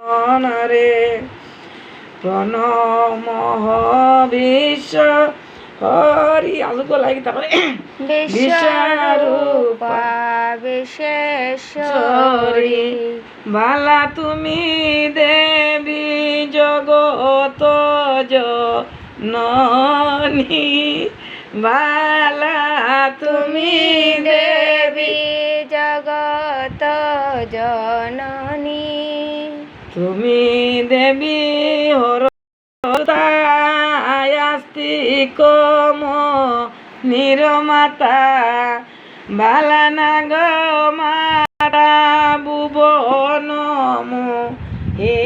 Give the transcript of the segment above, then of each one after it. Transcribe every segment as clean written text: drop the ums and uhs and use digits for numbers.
রে প্রণমঃ বিশ্ব হরি আলুকো লাগি তারপরে বিশ্বরূপা বিশেশ্বরী বালা তুমি দেবী জগত জননী বালা তুমি দেবী জগত জননী তুমি দেবী হরস্তিক নিরমাতা বালানাগ মাতা ভুবন মোহিনী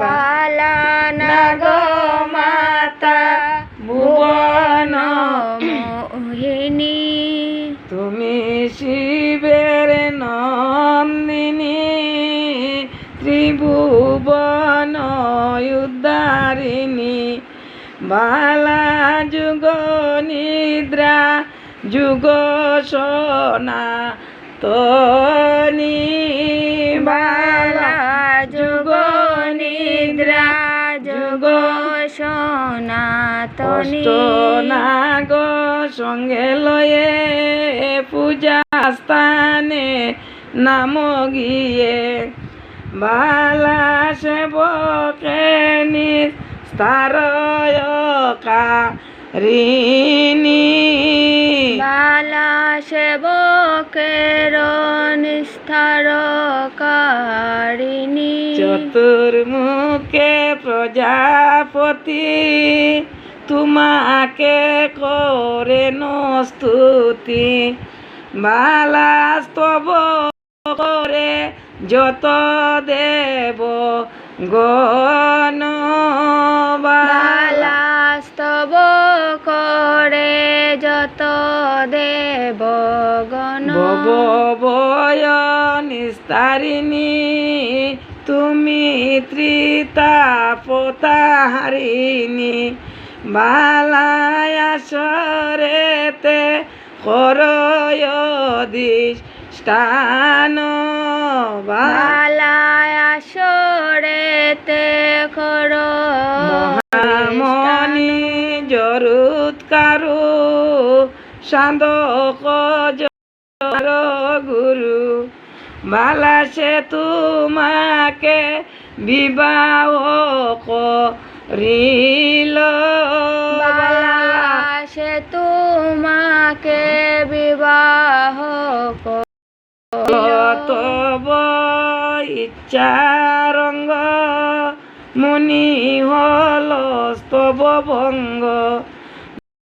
বালানাগ মাতা ভুবন মোহিনী তুমি শিবের নন্দিনী ত্রিভুবন উদ্ধারিণী বালা যুগ নিদ্রা যুগ সনাতনী বালা যুগ নিদ্রা যুগ সনাতনী নাগ সঙ্গে লয়ে পূজা স্থানে নাম গিয়ে বালা সেবকে নিস্তারকারিণী বালা সেবকের নিস্তারকারিণী চতুর্মুখে প্রজাপতি তোমাকে করে স্তুতি বালা স্তব করে যত দেব গণ বালা স্তব করে যত দেব গণ ভবভয় নিস্তারিণী তুমি ত্রিতাপতারিণী বালায়াসরেতে করয়দিষ্টান বালায়াসরেতে কর মহামণি জরুৎকারু সাধক জর গুরু বালা সে তোমাকে বিবাহ করিল বালা সে তোমাকে বিবাহ তব ইচ্ছারঙ্গ মুনি হল স্তব ভঙ্গ